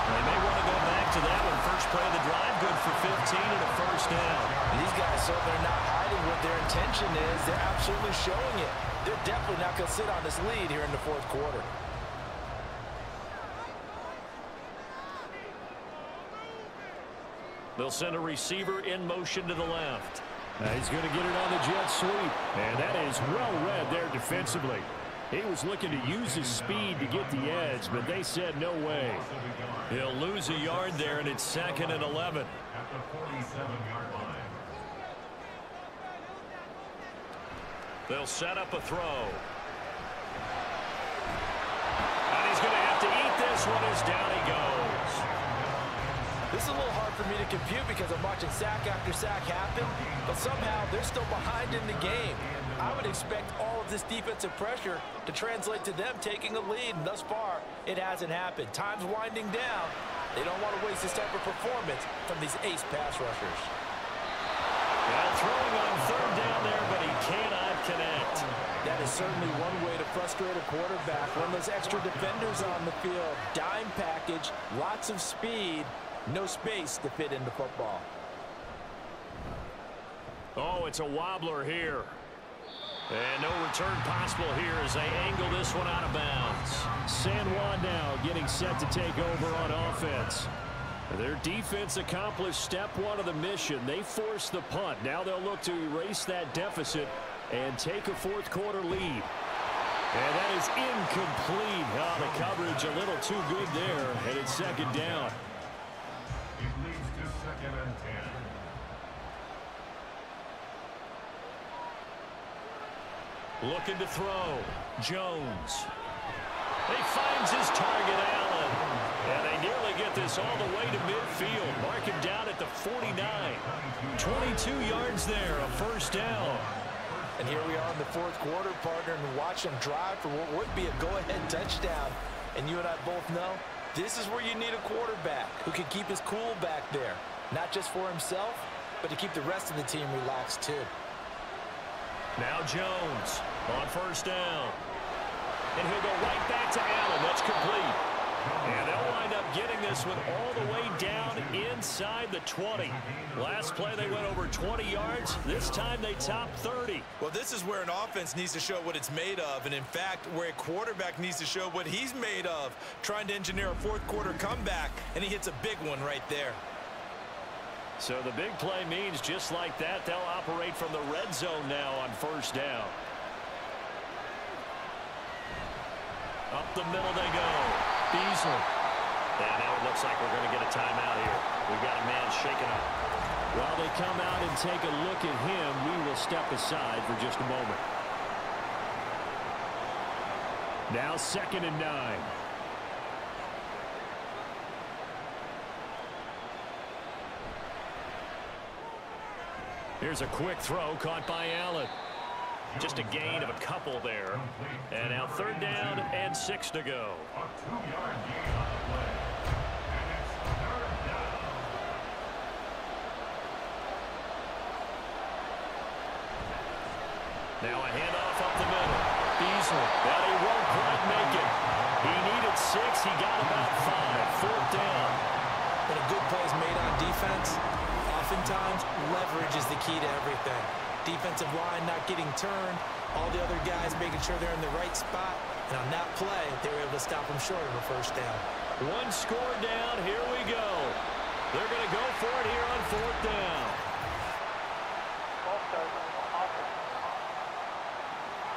They may want to go back to that one. First play of the drive, good for 15 and a 1st down. These guys, so they're not hiding what their intention is. They're absolutely showing it. They're definitely not going to sit on this lead here in the 4th quarter. They'll send a receiver in motion to the left. He's going to get it on the jet sweep. And that is well read there defensively. He was looking to use his speed to get the edge, but they said no way. He'll lose a yard there, and it's 2nd and 11. At the 47-yard line. They'll set up a throw. And he's going to have to eat this one as down he goes. This is a little hard for me to compute because I'm watching sack after sack happen, but somehow they're still behind in the game. I would expect all of this defensive pressure to translate to them taking a lead, and thus far, it hasn't happened. Time's winding down. They don't want to waste this type of performance from these ace pass rushers. Well, throwing on 3rd down there, but he cannot connect. That is certainly one way to frustrate a quarterback. One of those extra defenders on the field. Dime package, lots of speed. No space to fit into football. Oh, it's a wobbler here. And no return possible here as they angle this one out of bounds. San Juan now getting set to take over on offense. Their defense accomplished step one of the mission. They forced the punt. Now they'll look to erase that deficit and take a fourth quarter lead. And that is incomplete. Oh, the coverage a little too good there, and it's second down. It leads to 2nd and 10. Looking to throw. Jones. He finds his target, Allen. And they nearly get this all the way to midfield. Mark him down at the 49. 22 yards there, a first down. And here we are in the fourth quarter, partner, and watch them drive for what would be a go-ahead touchdown. And you and I both know this is where you need a quarterback who can keep his cool back there. Not just for himself, but to keep the rest of the team relaxed too. Now Jones on first down. And he'll go right back to Allen. That's complete. And they'll wind up getting this one all the way down inside the 20. Last play they went over 20 yards. This time they topped 30. Well, this is where an offense needs to show what it's made of. And in fact, where a quarterback needs to show what he's made of. Trying to engineer a fourth quarter comeback. And he hits a big one right there. So the big play means just like that, they'll operate from the red zone now on first down. Up the middle they go. Beasley. And now it looks like we're going to get a timeout here. We've got a man shaken up. While they come out and take a look at him, we will step aside for just a moment. Now 2nd and 9. Here's a quick throw caught by Allen. Just a gain of a couple there. And now 3rd down and 6 to go. A 2-yard gain on the play. And it's 3rd down. Now a handoff up the middle. Beasley. But he won't quite make it. He needed 6. He got about 5. 4th down. When a good play is made on defense, oftentimes leverage is the key to everything. Defensive line not getting turned, all the other guys making sure they're in the right spot, and on that play, they were able to stop them short of a first down. One score down, here we go. They're going to go for it here on 4th down.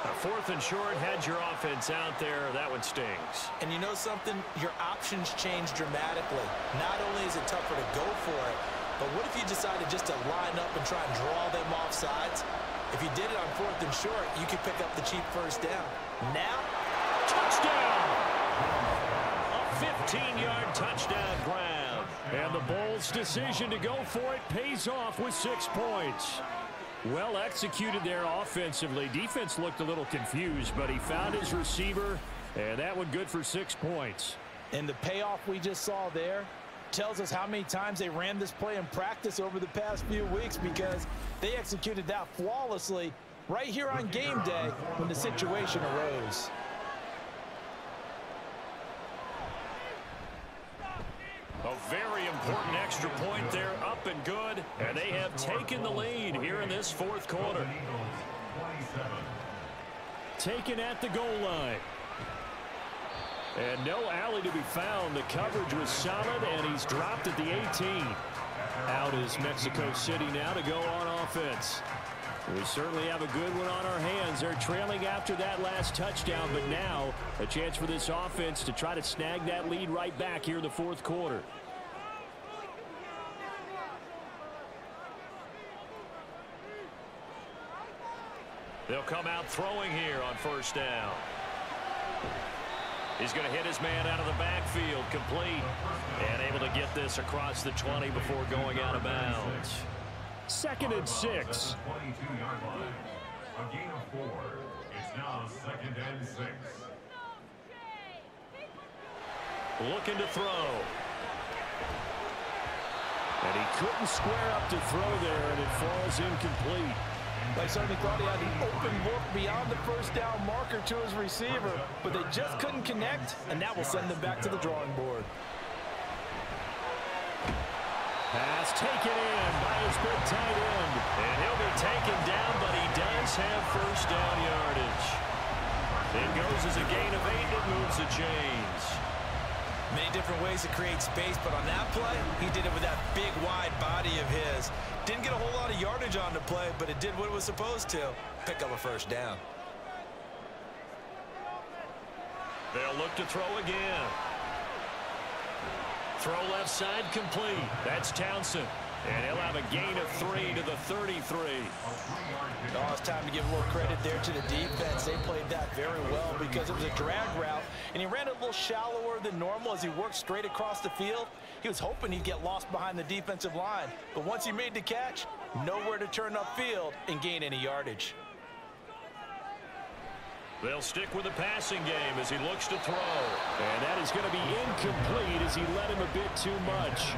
A 4th and short, had your offense out there, that one stings. And you know something? Your options change dramatically. Not only is it tougher to go for it, but what if you decided just to line up and try and draw them off sides? If you did it on 4th and short, you could pick up the cheap first down. Now, touchdown! A 15-yard touchdown grab. And the Bulls' decision to go for it pays off with 6 points. Well executed there offensively. Defense looked a little confused, but he found his receiver, and that one good for 6 points. And the payoff we just saw there tells us how many times they ran this play in practice over the past few weeks, because they executed that flawlessly right here on game day when the situation arose. A very important extra point there, up and good, and they have taken the lead here in this 4th quarter. Taken at the goal line. And no alley to be found. The coverage was solid, and he's dropped at the 18. Out is Mexico City now to go on offense. We certainly have a good one on our hands. They're trailing after that last touchdown, but now a chance for this offense to try to snag that lead right back here in the 4th quarter. They'll come out throwing here on first down. He's going to hit his man out of the backfield, complete, and able to get this across the 20 before going out of bounds. 2nd and 6. 22-yard line. A gain of 4. It's now 2nd and 6. Looking to throw. And he couldn't square up to throw there, and it falls incomplete. They certainly thought he had an open look beyond the first down marker to his receiver, but they just couldn't connect, and that will send them back to the drawing board. Pass taken in by his big tight end. And he'll be taken down, but he does Bucks have first down yardage. It goes as a gain of 8. It moves the chains. Many different ways to create space, but on that play, he did it with that big, wide body of his. Didn't get a whole lot of yardage on the play, but it did what it was supposed to. Pick up a first down. They'll look to throw again. Throw left side complete. That's Townsend. And he'll have a gain of 3 to the 33. Oh, it's time to give a little credit there to the defense. They played that very well because it was a drag route, and he ran a little shallower than normal as he worked straight across the field. He was hoping he'd get lost behind the defensive line, but once he made the catch, nowhere to turn upfield and gain any yardage. They'll stick with the passing game as he looks to throw. And that is going to be incomplete as he led him a bit too much.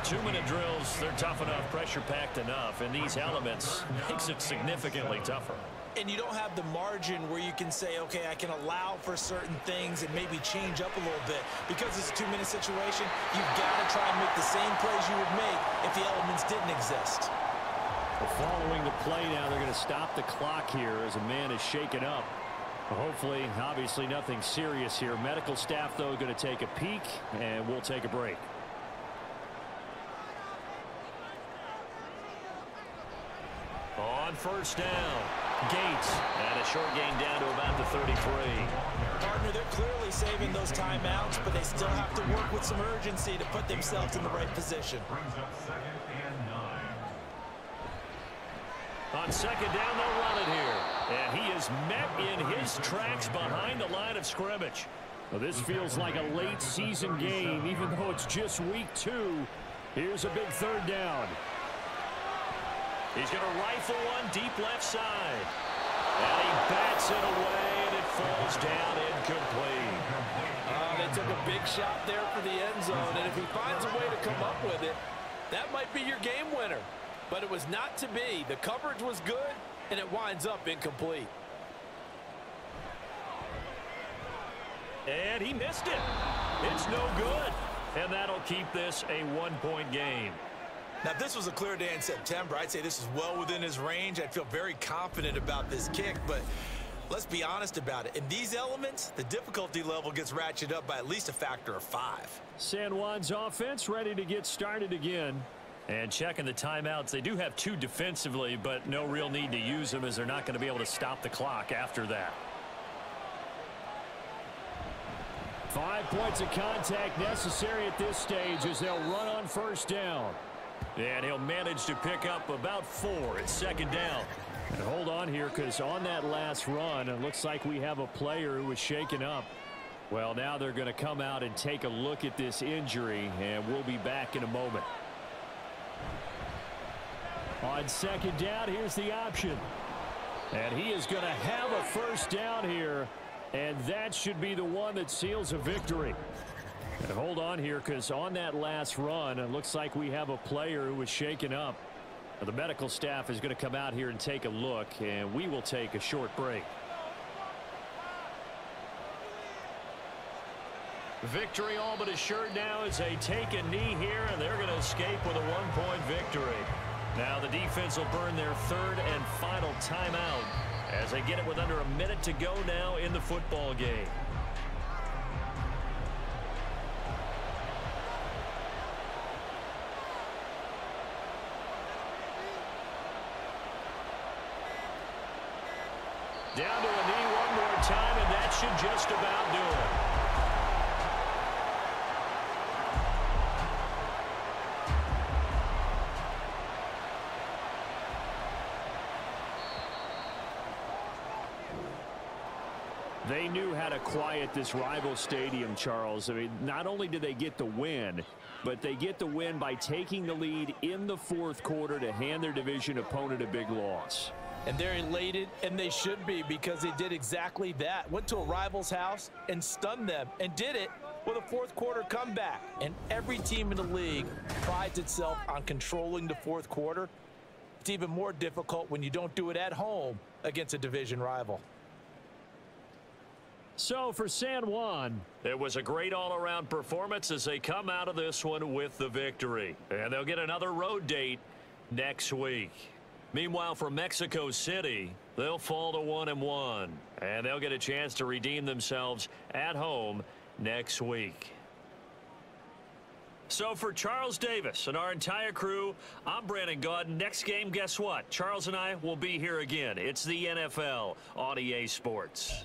2-minute drills, they're tough enough, pressure-packed enough, and these elements makes it significantly tougher. And you don't have the margin where you can say, okay, I can allow for certain things and maybe change up a little bit. Because it's a 2-minute situation, you've got to try and make the same plays you would make if the elements didn't exist. Well, following the play now, they're going to stop the clock here as a man is shaken up. Hopefully, obviously nothing serious here. Medical staff, though, going to take a peek, and we'll take a break. On first down, Gates, and a short gain down to about the 33. Partner, they're clearly saving those timeouts, but they still have to work with some urgency to put themselves in the right position. Brings up 2nd and 9. On second down, they'll run it here. And he is met in his tracks behind the line of scrimmage. Well, this feels like a late season game, even though it's just week 2. Here's a big third down. He's going to rifle one deep left side. And he bats it away, and it falls down incomplete. They took a big shot there for the end zone, and if he finds a way to come up with it, that might be your game winner. But it was not to be. The coverage was good, and it winds up incomplete. And he missed it. It's no good. And that'll keep this a 1-point game. Now, if this was a clear day in September, I'd say this is well within his range. I'd feel very confident about this kick, but let's be honest about it. In these elements, the difficulty level gets ratcheted up by at least a factor of 5. San Juan's offense ready to get started again. And checking the timeouts, they do have 2 defensively, but no real need to use them as they're not going to be able to stop the clock after that. 5 points of contact necessary at this stage as they'll run on first down. And he'll manage to pick up about 4 at second down. And hold on here, because on that last run, it looks like we have a player who was shaken up. Well, now they're going to come out and take a look at this injury, and we'll be back in a moment. On second down, here's the option. And he is going to have a first down here, and that should be the one that seals a victory. And hold on here, because on that last run, it looks like we have a player who was shaken up. Now, the medical staff is going to come out here and take a look, and we will take a short break. Victory all but assured now as they take a knee here, and they're going to escape with a 1-point victory. Now the defense will burn their 3rd and final timeout as they get it with under a minute to go now in the football game. Down to a knee one more time, and that should just about do it. They knew how to quiet this rival stadium, Charles. I mean, not only did they get the win, but they get the win by taking the lead in the 4th quarter to hand their division opponent a big loss. And they're elated, and they should be, because they did exactly that. Went to a rival's house and stunned them, and did it with a 4th quarter comeback. And every team in the league prides itself on controlling the 4th quarter. It's even more difficult when you don't do it at home against a division rival. So for San Juan, it was a great all-around performance as they come out of this one with the victory. And they'll get another road date next week. Meanwhile, for Mexico City, they'll fall to 1-1, and they'll get a chance to redeem themselves at home next week. So for Charles Davis and our entire crew, I'm Brandon Gaudin. Next game, guess what? Charles and I will be here again. It's the NFL on EA Sports.